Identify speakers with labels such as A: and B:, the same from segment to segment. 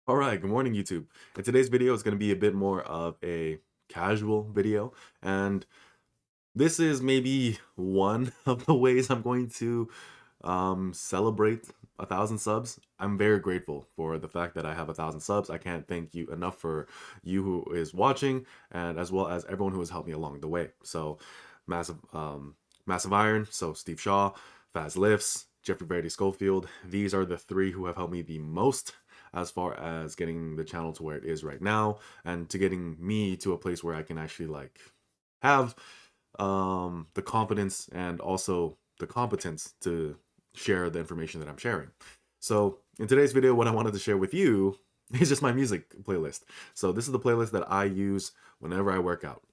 A: All right, good morning, YouTube. In today's video is going to be a bit more of a casual video, and this is maybe one of the ways I'm going to celebrate 1,000 subs. I'm very grateful for the fact that I have 1,000 subs. I can't thank you enough for you who is watching, and as well as everyone who has helped me along the way. So, massive, massive iron. So Steve Shaw, Faz Lifts, Jeffrey Verity Schofield. These are the three who have helped me the most as far as getting the channel to where it is right now, and to getting me to a place where I can actually like have the confidence and also the competence to share the information that I'm sharing. So in today's video, what I wanted to share with you is just my music playlist. So this is the playlist that I use whenever I work out.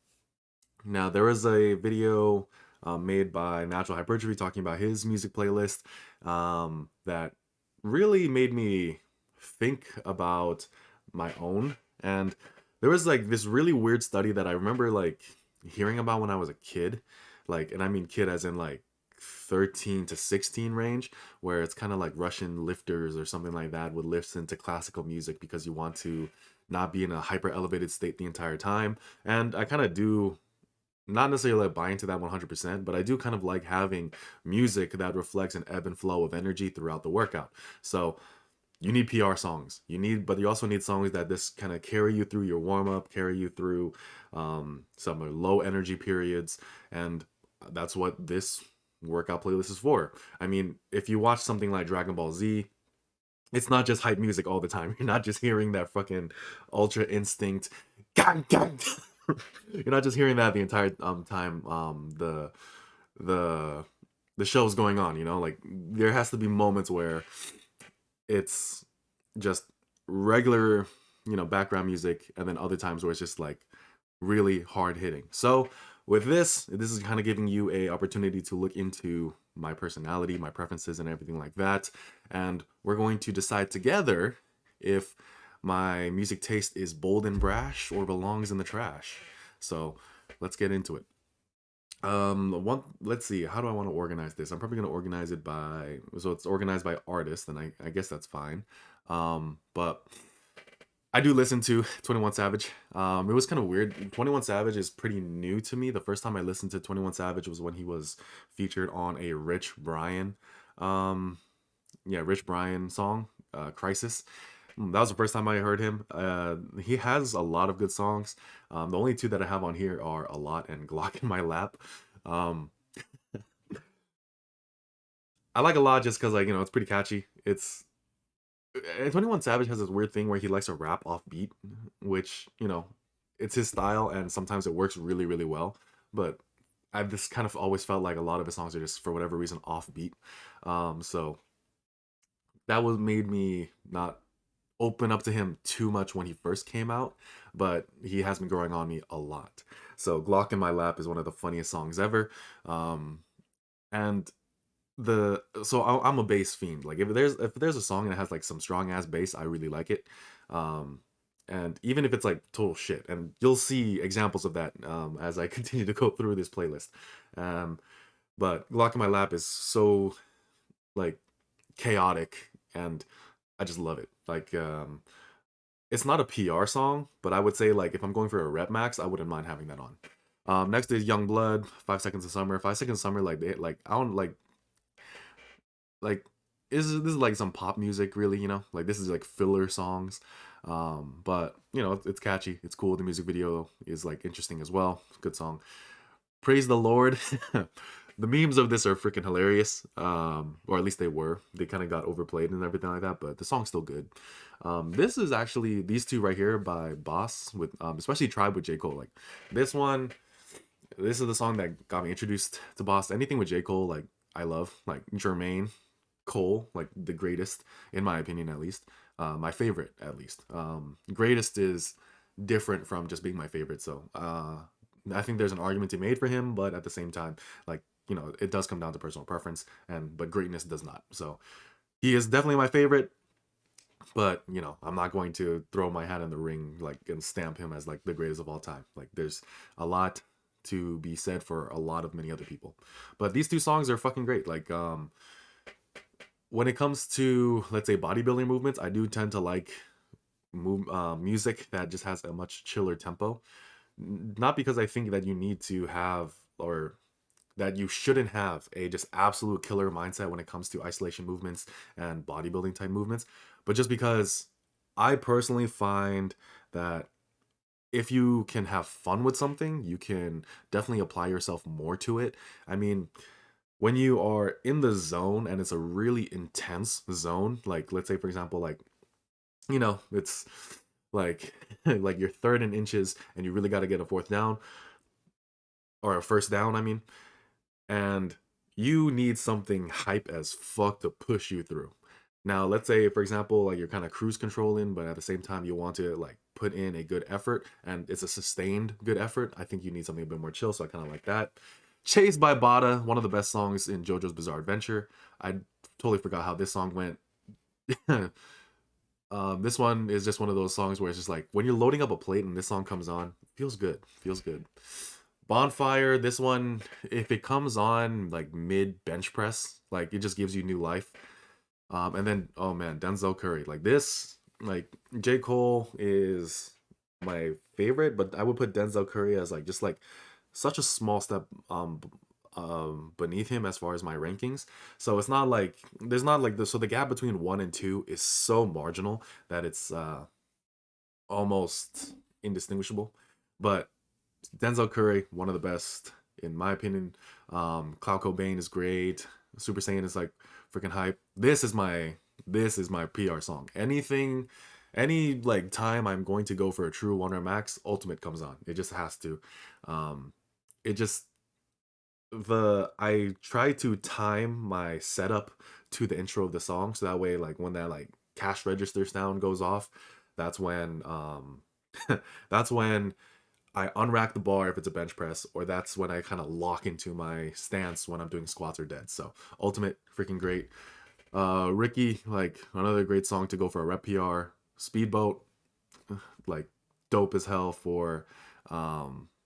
A: Now there is a video made by Natural Hypertrophy talking about his music playlist that really made me think about my own. And there was like this really weird study that I remember like hearing about when I was a kid, like, and I mean kid as in like 13 to 16 range, where it's kind of like Russian lifters or something like that would listen to classical music because you want to not be in a hyper elevated state the entire time. And I kind of do not necessarily like buy into that 100%, but I do kind of like having music that reflects an ebb and flow of energy throughout the workout. So you need PR songs. But you also need songs that this kind of carry you through your warm up, carry you through some low energy periods, and that's what this workout playlist is for. I mean, if you watch something like Dragon Ball Z, it's not just hype music all the time. You're not just hearing that fucking Ultra Instinct, gang gang. You're not just hearing that the entire time the the show's going on. You know, like there has to be moments where it's just regular, background music, and then other times where it's just like really hard hitting. So with this is kind of giving you a opportunity to look into my personality, my preferences, and everything like that. And we're going to decide together if my music taste is bold and brash or belongs in the trash. So let's get into it. Let's see, how do I want to organize this? I'm probably going to organize it by, so it's organized by artist, and I guess that's fine. But I do listen to 21 Savage. It was kind of weird. 21 Savage is pretty new to me. The first time I listened to 21 Savage was when he was featured on a Rich Brian, um, Rich Brian song, Crisis. That was the first time I heard him. He has a lot of good songs. The only two that I have on here are A Lot and Glock in My Lap. Um, I like A Lot just because, like, it's pretty catchy. And 21 Savage has this weird thing where he likes to rap off beat, which, it's his style, and sometimes it works really, really well. But I've just kind of always felt like a lot of his songs are just, for whatever reason, off beat. So that was made me not open up to him too much when he first came out, but he has been growing on me a lot. So Glock in My Lap is one of the funniest songs ever. And I'm a bass fiend. Like if there's a song that has like some strong ass bass, I really like it. Um and even if it's like total shit, and you'll see examples of that as I continue to go through this playlist. Um but Glock in My Lap is so like chaotic, and I just love it. Like it's not a PR song, but I would say like if I'm going for a rep max, I wouldn't mind having that on. Next is Young Blood, 5 Seconds of Summer. 5 Seconds of Summer, like I don't like this is like some pop music, really, like this is like filler songs. But it's catchy, it's cool. The music video is like interesting as well. Good song. Praise the Lord. The memes of this are freaking hilarious. Or at least they were. They kind of got overplayed and everything like that, but the song's still good. This is actually these two right here by Boss with especially Tribe with J. Cole. Like this one, this is the song that got me introduced to Boss. Anything with J. Cole, like I love. Like Jermaine Cole, like the greatest, in my opinion at least. My favorite at least. Greatest is different from just being my favorite. So I think there's an argument to be made for him, but at the same time, like, it does come down to personal preference, but greatness does not. So he is definitely my favorite, but I'm not going to throw my hat in the ring like and stamp him as like the greatest of all time. Like there's a lot to be said for a lot of many other people. But these two songs are fucking great. Like when it comes to, let's say, bodybuilding movements, I do tend to like music that just has a much chiller tempo. Not because I think that you need to have, or that you shouldn't have a just absolute killer mindset when it comes to isolation movements and bodybuilding type movements, but just because I personally find that if you can have fun with something, you can definitely apply yourself more to it. I mean, when you are in the zone and it's a really intense zone, like let's say for example, like it's like like you're third in inches and you really got to get a fourth down or a first down, I mean, and you need something hype as fuck to push you through. Now, let's say, for example, like you're kind of cruise controlling, but at the same time, you want to like put in a good effort and it's a sustained good effort. I think you need something a bit more chill. So I kind of like that. Chased by Bada, one of the best songs in JoJo's Bizarre Adventure. I totally forgot how this song went. This one is just one of those songs where it's just like when you're loading up a plate and this song comes on, feels good, feels good. Bonfire, this one, if it comes on like mid bench press, like it just gives you new life. And then oh man, Denzel Curry, like this, like J. Cole is my favorite, but I would put Denzel Curry as like just like such a small step beneath him as far as my rankings. So it's not like there's not like the so the gap between 1 and 2 is so marginal that it's almost indistinguishable. But Denzel Curry, one of the best in my opinion. Cloud Cobain is great. Super Saiyan is like freaking hype. This is my PR song. Any like time I'm going to go for a true Wonder Max, Ultimate comes on. It just has to. It just the I try to time my setup to the intro of the song so that way like when that like cash register sound goes off, that's when that's when I unrack the bar if it's a bench press, or that's when I kind of lock into my stance when I'm doing squats or dead. So Ultimate, freaking great. Ricky, like another great song to go for a rep PR. Speedboat, like dope as hell for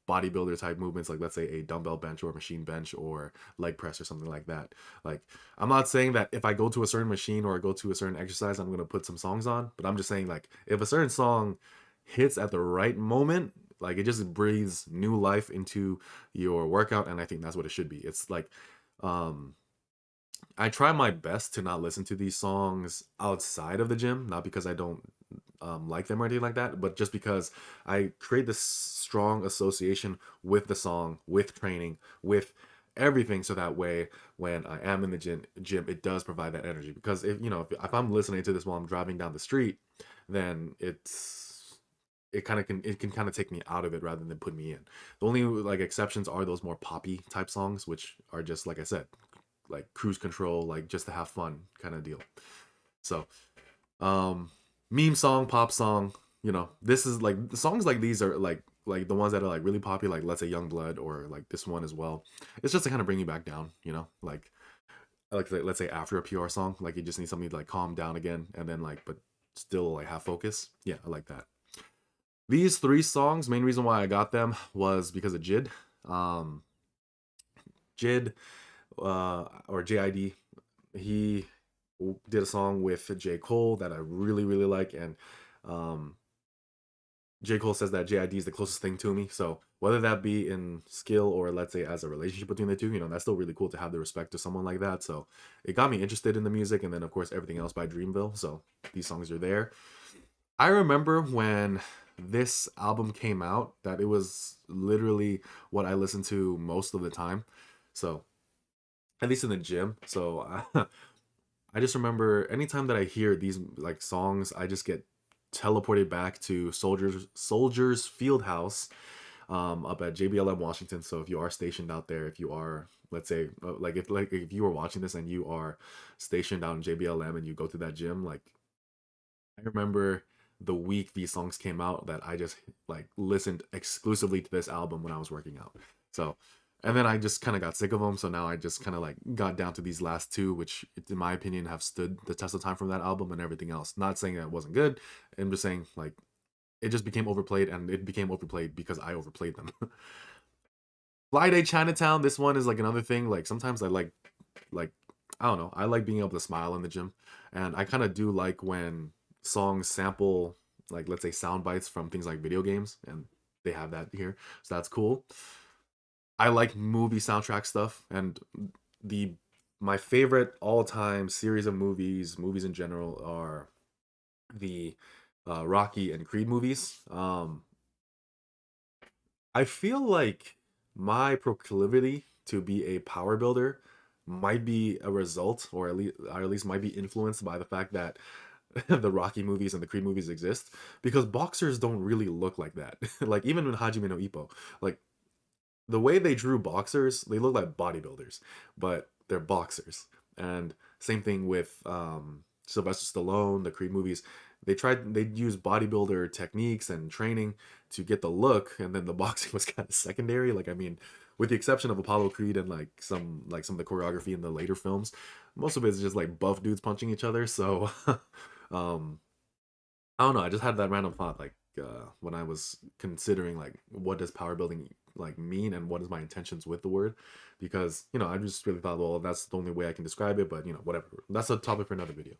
A: bodybuilder type movements, like let's say a dumbbell bench or machine bench or leg press or something like that. Like I'm not saying that if I go to a certain machine or I go to a certain exercise I'm going to put some songs on, but I'm just saying like if a certain song hits at the right moment, like it just breathes new life into your workout, and I think that's what it should be. It's like um I try my best to not listen to these songs outside of the gym, not because I don't like them or anything like that, but just because I create this strong association with the song, with training, with everything, so that way when I am in the gym, it does provide that energy. Because if I'm listening to this while I'm driving down the street, then it can kind of take me out of it rather than put me in. The only like exceptions are those more poppy type songs, which are just like I said, like cruise control, like just to have fun kind of deal. So, um, meme song, pop song, this is like songs like these are like the ones that are like really popular, like let's say Young Blood or like this one as well. It's just to kind of bring you back down, like let's say after a PR song, like you just need something to like calm down again, and then like but still like have focus. Yeah, I like that. These three songs, main reason why I got them was because of Jid. Um, Jid or JID, he did a song with J. Cole that I really, really like. And um, J. Cole says that JID is the closest thing to me. So whether that be in skill or let's say as a relationship between the two, that's still really cool to have the respect to someone like that. So it got me interested in the music. And then, of course, everything else by Dreamville. So these songs are there. I remember when this album came out that it was literally what I listened to most of the time. So at least in the gym. So I just remember anytime that I hear these like songs, I just get teleported back to Soldiers Field House up at JBLM Washington. So if you are stationed out there, if you are, let's say, if you are watching this and you are stationed out in JBLM and you go to that gym, like I remember the week these songs came out that I just like listened exclusively to this album when I was working out. So, and then I just kind of got sick of them. So now I just kind of like got down to these last two, which in my opinion have stood the test of time from that album and everything else. Not saying that it wasn't good. I'm just saying like it just became overplayed, and it became overplayed because I overplayed them. Fly Day Chinatown. This one is like another thing. Like sometimes I like I don't know. I like being able to smile in the gym, and I kind of do like when songs sample like let's say sound bites from things like video games, and they have that here, so that's cool. I like movie soundtrack stuff, and the my favorite all-time series of movies in general, are the Rocky and Creed movies. I feel like my proclivity to be a power builder might be a result, or at least might be influenced by the fact that the Rocky movies and the Creed movies exist, because boxers don't really look like that. Like even in Hajime no Ippo, like the way they drew boxers, they look like bodybuilders, but they're boxers. And same thing with Sylvester Stallone, the Creed movies. They use bodybuilder techniques and training to get the look, and then the boxing was kind of secondary. Like I mean, with the exception of Apollo Creed and like some of the choreography in the later films, most of it is just like buff dudes punching each other. So um I don't know. I just had that random thought, like when I was considering like what does power building like mean, and what is my intentions with the word, because I just really thought, well, that's the only way I can describe it. But whatever. That's a topic for another video.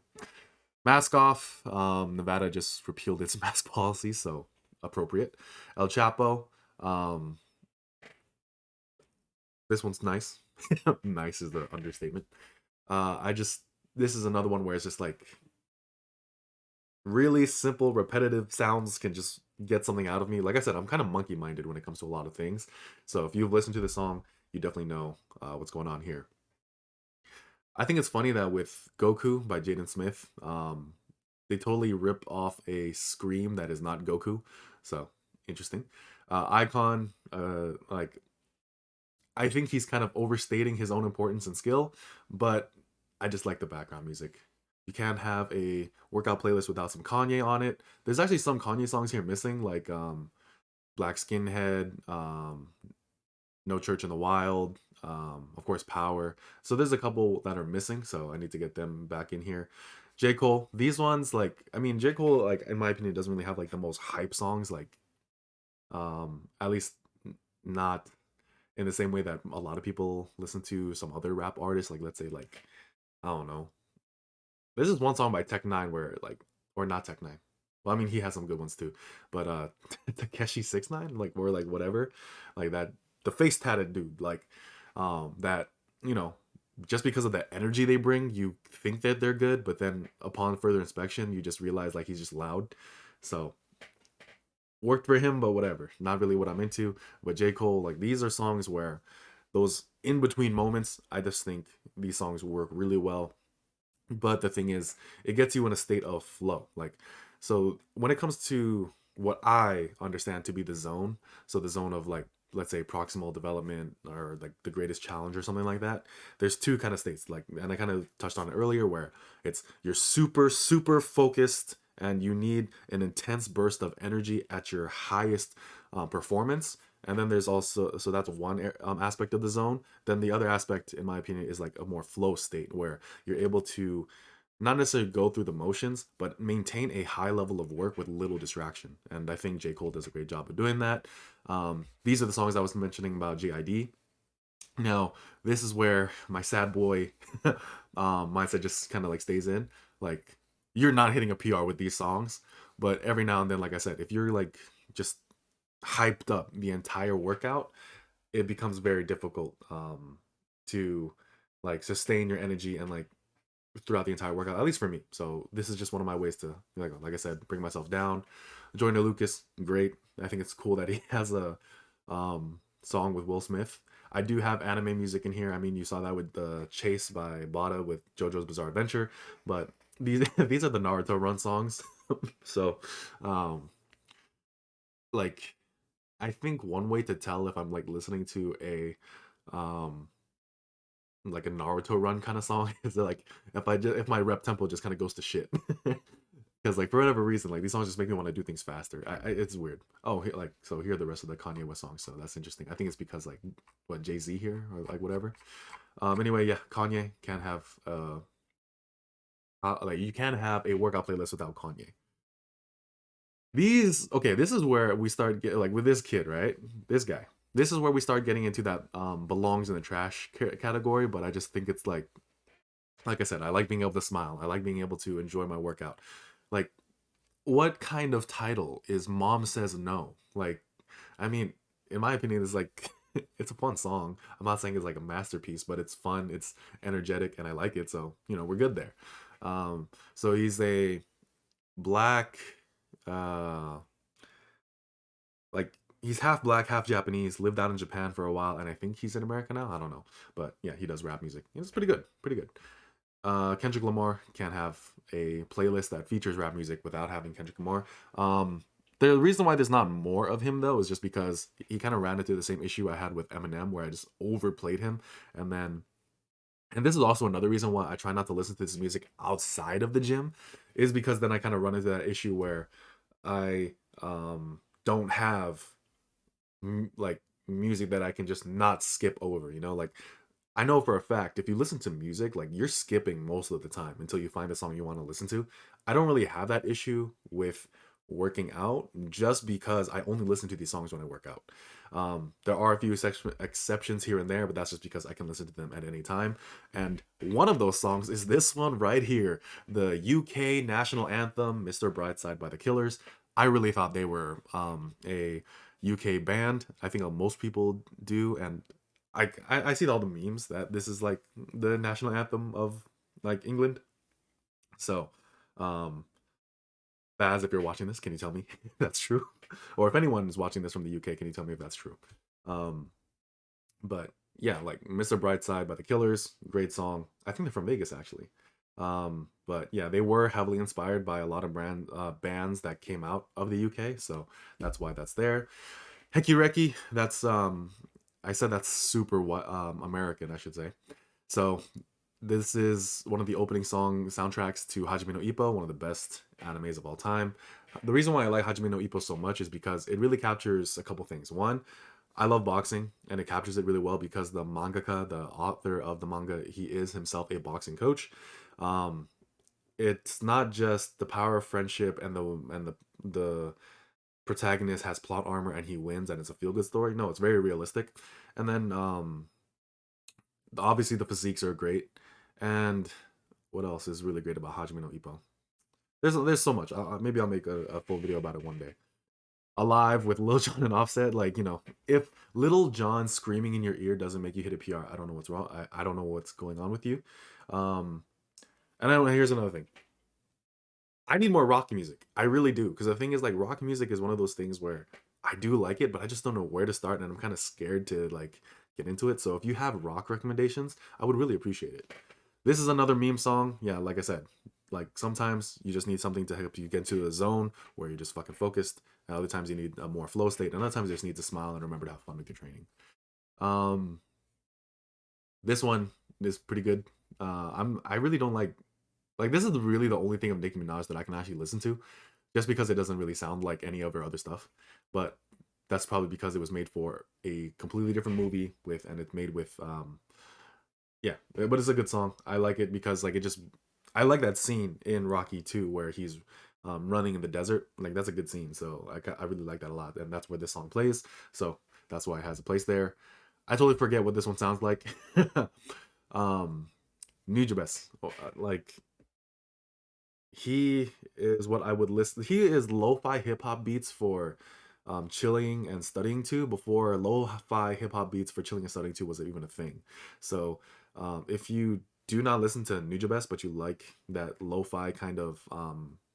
A: Mask off. Nevada just repealed its mask policy, so appropriate. El Chapo. Um, this one's nice. Nice is the understatement. I just This is another one where it's just like really simple, repetitive sounds can just get something out of me. Like I said, I'm kind of monkey minded when it comes to a lot of things. So if you've listened to the song, you definitely know what's going on here. I think it's funny that with Goku by Jaden Smith, they totally rip off a scream that is not Goku. So interesting. Icon, like I think he's kind of overstating his own importance and skill, but I just like the background music. You can't have a workout playlist without some Kanye on it. There's actually some Kanye songs here missing, like Black Skinhead, No Church in the Wild, of course Power. So there's a couple that are missing, so I need to get them back in here. J. Cole, these ones, like I mean J. Cole, like in my opinion, doesn't really have like the most hype songs, like at least not in the same way that a lot of people listen to some other rap artists, like let's say like I don't know. This is one song by Tech Nine where like, or not Tech Nine. Well, I mean he has some good ones too, but Takeshi 69, like or like whatever, like that the face tatted dude, like that you know just because of the energy they bring, you think that they're good, but then upon further inspection, you just realize like he's just loud. So worked for him, but whatever. Not really what I'm into. But J. Cole, like these are songs where those in between moments, I just think these songs work really well. But the thing is, it gets you in a state of flow. Like, so when it comes to what I understand to be the zone, so the zone of like, let's say proximal development or like the greatest challenge or something like that, there's two kind of states. Like, and I kind of touched on it earlier, where it's you're super, super focused and you need an intense burst of energy at your highest performance. And then there's also, so that's one aspect of the zone. Then the other aspect, in my opinion, is like a more flow state where you're able to not necessarily go through the motions, but maintain a high level of work with little distraction. And I think J. Cole does a great job of doing that. These are the songs I was mentioning about JID. Now, this is where my sad boy mindset just kind of like stays in. Like, you're not hitting a PR with these songs, but every now and then, like I said, if you're like just hyped up the entire workout, it becomes very difficult to like sustain your energy and like throughout the entire workout, at least for me. So this is just one of my ways to like I said, bring myself down. Joyner Lucas, great. I think it's cool that he has a song with Will Smith. I do have anime music in here. I mean, you saw that with the Chase by Bada with JoJo's Bizarre Adventure, but these these are the Naruto run songs. So um like I think one way to tell if I'm like listening to a um like a Naruto run kind of song is that, like if my rep tempo just kind of goes to shit. Because like for whatever reason, like these songs just make me want to do things faster. It's weird. Oh, like so here are the rest of the Kanye West songs. So that's interesting. I think it's because like what Jay-Z here or like whatever. Anyway, yeah, Kanye can't have like you can't have a workout playlist without Kanye. These okay, this is where we start get like with this kid, right? This guy. This is where we start getting into that belongs in the trash category, but I just think it's like I said, I like being able to smile. I like being able to enjoy my workout. Like what kind of title is Mom Says No? Like, I mean, in my opinion, it's like it's a fun song. I'm not saying it's like a masterpiece, but it's fun, it's energetic, and I like it. So, we're good there. So he's a black, uh, like he's half black, half Japanese, lived out in Japan for a while, and I think he's in America now. I don't know. But yeah, he does rap music. It's pretty good. Pretty good. Kendrick Lamar can't have a playlist that features rap music without having Kendrick Lamar. The reason why there's not more of him though is just because he kind of ran into the same issue I had with Eminem, where I just overplayed him, and then, and this is also another reason why I try not to listen to this music outside of the gym, is because then I kind of run into that issue where I don't have like music that I can just not skip over. Like I know for a fact if you listen to music, like you're skipping most of the time until you find a song you want to listen to. I don't really have that issue with working out just because I only listen to these songs when I work out. There are a few exceptions here and there, but that's just because I can listen to them at any time. And one of those songs is this one right here, the UK national anthem, Mr. Brightside by the Killers. I really thought they were a UK band. I think most people do, and I see all the memes that this is like the national anthem of like England. So, um, Baz, if you're watching this, can you tell me if that's true? Or if anyone is watching this from the UK, can you tell me if that's true? Um, but yeah, like Mr. Brightside by the Killers, great song. I think they're from Vegas actually. But yeah, they were heavily inspired by a lot of bands that came out of the UK, so that's why that's there. Hecky Recky, that's I said that's super American, I should say. So this is one of the opening song soundtracks to Hajime no Ippo, one of the best animes of all time. The reason why I like Hajime no Ippo so much is because it really captures a couple things. One, I love boxing, and it captures it really well because the mangaka, the author of the manga, he is himself a boxing coach. Um, it's not just the power of friendship and the protagonist has plot armor and he wins and it's a feel good story. No, it's very realistic. And then obviously the physiques are great. And what else is really great about Hajime no Ippo? There's so much. Maybe I'll make a full video about it one day. Alive with Lil Jon and Offset, like if Little John screaming in your ear doesn't make you hit a PR, I don't know what's wrong. I don't know what's going on with you. Um, and I don't know. Here's another thing. I need more rock music. I really do. Because the thing is, like, rock music is one of those things where I do like it, but I just don't know where to start, and I'm kind of scared to like get into it. So if you have rock recommendations, I would really appreciate it. This is another meme song. Yeah, like I said, like sometimes you just need something to help you get into the zone where you're just fucking focused. And other times you need a more flow state. And other times you just need to smile and remember to have fun with your training. Um, this one is pretty good. I really don't like this is really the only thing of Nicki Minaj that I can actually listen to, just because it doesn't really sound like any of her other stuff. But that's probably because it was made for a completely different movie with, and it's made with yeah. But it's a good song. I like it because like it just, I like that scene in Rocky 2 where he's running in the desert. Like that's a good scene. So I really like that a lot, and that's where this song plays. So that's why it has a place there. I totally forget what this one sounds like. um, Nujabes, like he is what I would list. He is lo-fi hip hop beats for chilling and studying to, before lo-fi hip hop beats for chilling and studying to was even a thing. So if you do not listen to Nujabes, but you like that lo-fi kind of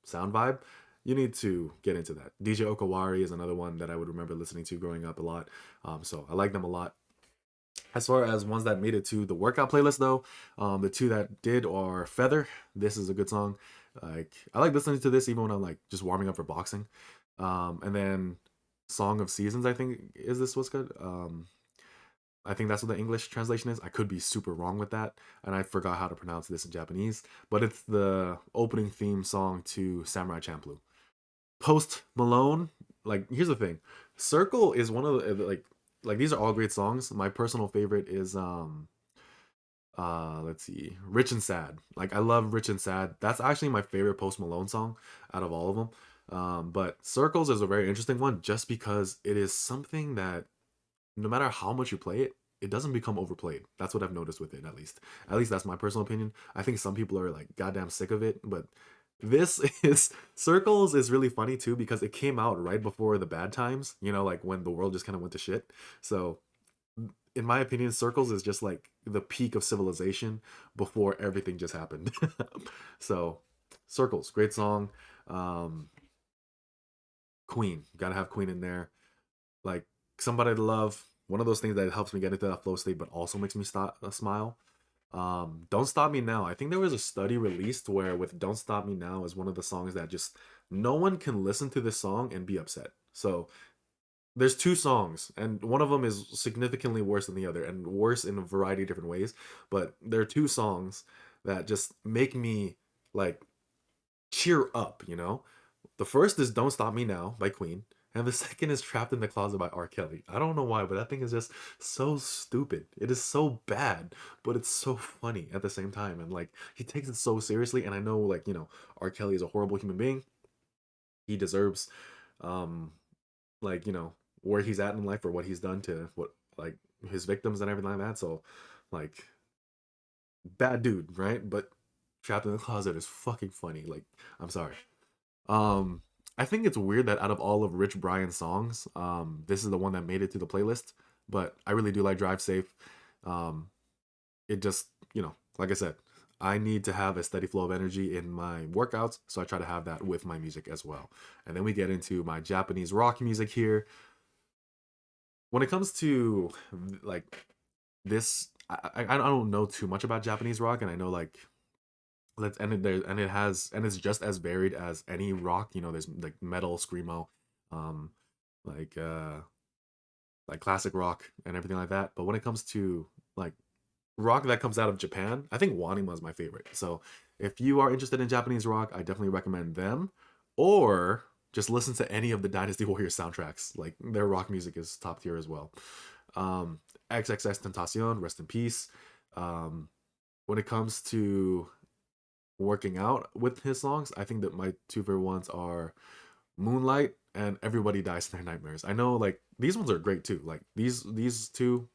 A: sound vibe, you need to get into that. DJ Okawari is another one that I would remember listening to growing up a lot. So I like them a lot. As far as ones that made it to the workout playlist, though, the two that did are Feather. This is a good song. Like I like listening to this even when I'm like just warming up for boxing. And then Song of Seasons, I think is this what's good. I think that's what the English translation is. I could be super wrong with that, and I forgot how to pronounce this in Japanese. But it's the opening theme song to Samurai Champloo. Post Malone, like here's the thing, Circle is one of the like these are all great songs. My personal favorite is let's see, Rich and Sad. Like I love Rich and Sad. That's actually my favorite Post Malone song out of all of them. But Circles is a very interesting one just because it is something that no matter how much you play it, it doesn't become overplayed. That's what I've noticed with it, at least. At least that's my personal opinion. I think some people are like goddamn sick of it, but This is Circles is really funny too because it came out right before the bad times, like when the world just kind of went to shit. So, in my opinion, Circles is just like the peak of civilization before everything just happened. So, Circles, great song. Um, Queen, gotta have Queen in there. Like Somebody to Love, one of those things that helps me get into that flow state, but also makes me smile. Don't Stop Me Now. I think there was a study released where with Don't Stop Me Now is one of the songs that just no one can listen to this song and be upset. So there's two songs, and one of them is significantly worse than the other, and worse in a variety of different ways. But there are two songs that just make me like cheer up. The first is Don't Stop Me Now by Queen, and the second is Trapped in the Closet by R. Kelly. I don't know why, but that thing is just so stupid. It is so bad, but it's so funny at the same time. And like he takes it so seriously, and I know R. Kelly is a horrible human being. He deserves um where he's at in life or what he's done to what like his victims and everything like that. So like bad dude, right? But Trapped in the Closet is fucking funny. Like, I'm sorry. Um, I think it's weird that out of all of Rich Brian's songs, this is the one that made it to the playlist. But I really do like Drive Safe. Um, it just, like I said, I need to have a steady flow of energy in my workouts, so I try to have that with my music as well. And then we get into my Japanese rock music here. When it comes to like this, I don't know too much about Japanese rock, and I know like let's and it there and it has and it's just as varied as any rock. There's like metal, screamo, um, like uh, like classic rock and everything like that. But when it comes to like rock that comes out of Japan, I think Wanima is my favorite. So if you are interested in Japanese rock, I definitely recommend them. Or just listen to any of the Dynasty Warriors soundtracks. Like their rock music is top tier as well. Um, XXX Tentacion, rest in peace. Um, when it comes to working out with his songs, I think that my two favorite ones are Moonlight and Everybody Dies in Their Nightmares. I know like these ones are great too. Like these two,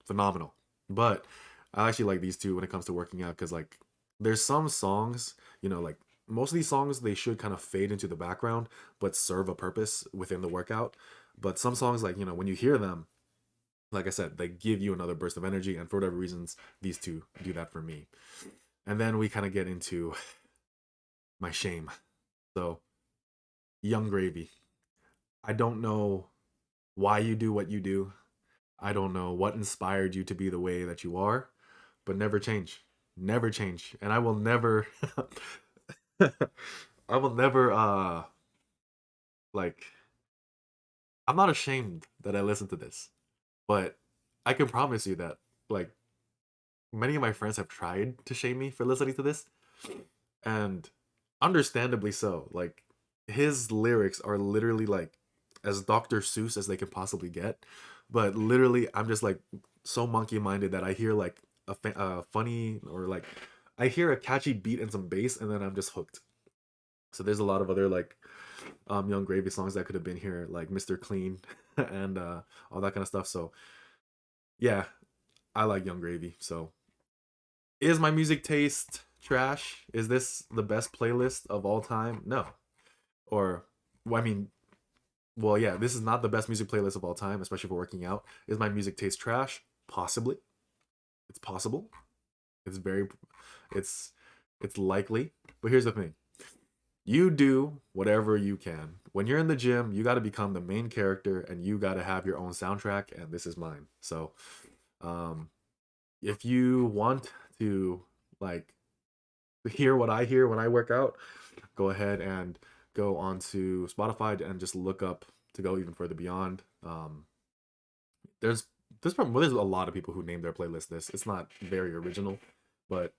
A: phenomenal. But I actually like these two when it comes to working out because like there's some songs, like most of these songs they should kind of fade into the background but serve a purpose within the workout. But some songs like when you hear them, like I said, they give you another burst of energy, and for whatever reasons, these two do that for me. And then we kind of get into my shame. So, Young Gravy. I don't know why you do what you do. I don't know what inspired you to be the way that you are, but never change. Never change. And I will never I will never like I'm not ashamed that I listened to this, but I can promise you that like many of my friends have tried to shame me for listening to this, and understandably so. Like his lyrics are literally like as Dr. Seuss as they can possibly get, but literally I'm just like so monkey minded that I hear like a funny or like I hear a catchy beat and some bass and then I'm just hooked. So there's a lot of other like Young Gravy songs that could have been here, like Mr. Clean and all that kind of stuff. So yeah, I like Young Gravy. So is my music taste trash? Is this the best playlist of all time? No. Or, well, I mean, well, yeah, this is not the best music playlist of all time, especially for working out. Is my music taste trash? Possibly. It's possible. It's very, it's, it's likely. But here's the thing: you do whatever you can. When you're in the gym, you got to become the main character, and you got to have your own soundtrack. And this is mine. So, um, if you want to like hear what I hear when I work out, go ahead and go onto Spotify and just look up To Go Even Further Beyond. There's there's a lot of people who name their playlist this. It's not very original, but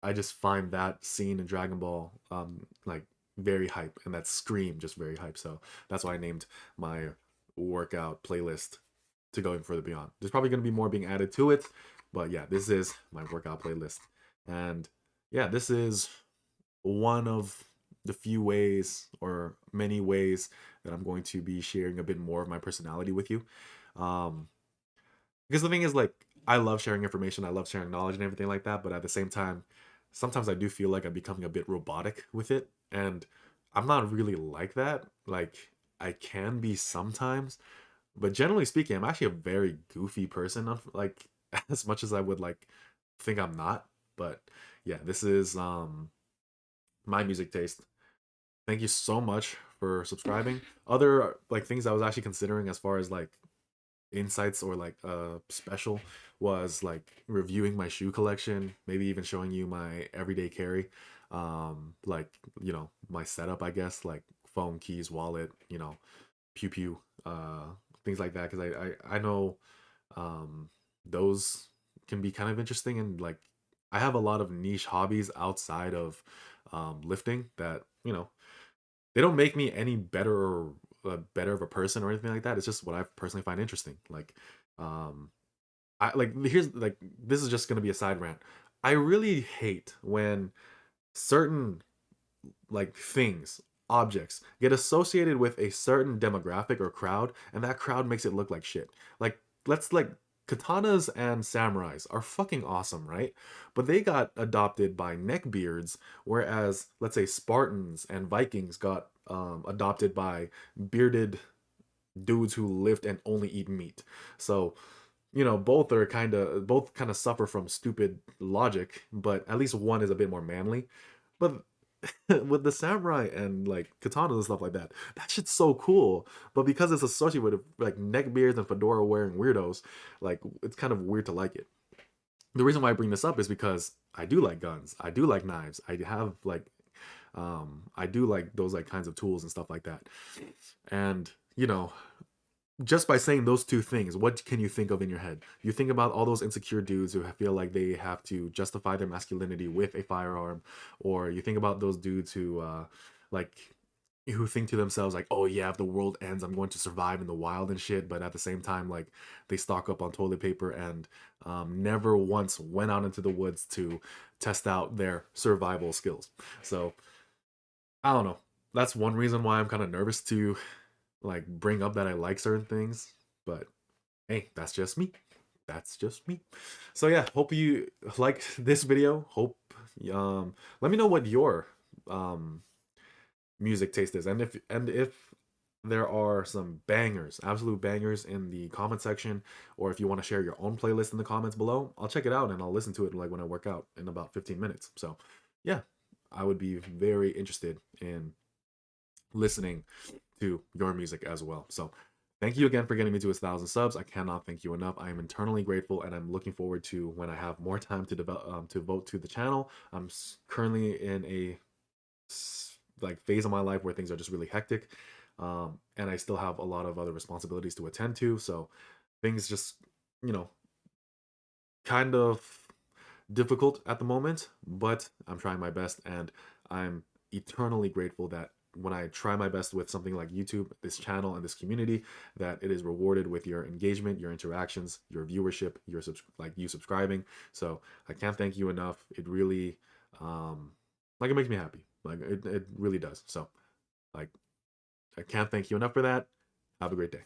A: I just find that scene in Dragon Ball like very hype, and that scream just very hype. So that's why I named my workout playlist To Go Even Further Beyond. There's probably going to be more being added to it, but yeah, this is my workout playlist. And yeah, this is one of the few ways or many ways that I'm going to be sharing a bit more of my personality with you. Um, because the thing is, like, I love sharing information, I love sharing knowledge and everything like that, but at the same time, sometimes I do feel like I'm becoming a bit robotic with it. And I'm not really like that. Like, I can be sometimes, but generally speaking, I'm actually a very goofy person. Like, as much as I would like think I'm not. But yeah, this is my music taste. Thank you so much for subscribing. Other like things I was actually considering as far as like insights or like special was like reviewing my shoe collection, maybe even showing you my everyday carry, like, you know, my setup, I guess, like phone, keys, wallet, you know, pew pew, things like that, because I know um those can be kind of interesting. And like, I have a lot of niche hobbies outside of lifting that, you know, they don't make me any better or better of a person or anything like that. It's just what I personally find interesting. Like, um, I like here's like this is just gonna be a side rant. I really hate when certain like things, objects get associated with a certain demographic or crowd, and that crowd makes it look like shit. Like, let's like katanas and samurais are fucking awesome, right? But they got adopted by neckbeards, whereas let's say Spartans and Vikings got adopted by bearded dudes who lived and only eat meat. So, you know, both kind of suffer from stupid logic, but at least one is a bit more manly. But with the samurai and like katanas and stuff like that, that shit's so cool. But because it's associated with like neckbeards and fedora wearing weirdos, like it's kind of weird to like it. The reason why I bring this up is because I do like guns, I do like knives, I have like I do like those like kinds of tools and stuff like that. And you know, just by saying those two things, what can you think of in your head? You think about all those insecure dudes who feel like they have to justify their masculinity with a firearm, or you think about those dudes who, like, who think to themselves like, "Oh yeah, if the world ends, I'm going to survive in the wild and shit," but at the same time, like, they stock up on toilet paper and never once went out into the woods to test out their survival skills. So I don't know. That's one reason why I'm kind of nervous to like bring up that I like certain things, but hey, that's just me. That's just me. So yeah, hope you liked this video. Hope let me know what your um music taste is, and if there are some bangers, absolute bangers in the comment section, or if you want to share your own playlist in the comments below, I'll check it out and I'll listen to it like when I work out in about 15 minutes. So yeah, I would be very interested in listening to your music as well. So thank you again for getting me to 1,000 subs. I cannot thank you enough. I am eternally grateful, and I'm looking forward to when I have more time to develop to vote to the channel. I'm currently in a like phase of my life where things are just really hectic, and I still have a lot of other responsibilities to attend to. So things just, you know, kind of difficult at the moment, but I'm trying my best, and I'm eternally grateful that when I try my best with something like YouTube, this channel and this community, that it is rewarded with your engagement, your interactions, your viewership, your like you subscribing. So I can't thank you enough. It really like it makes me happy. Like it really does. So like I can't thank you enough for that. Have a great day.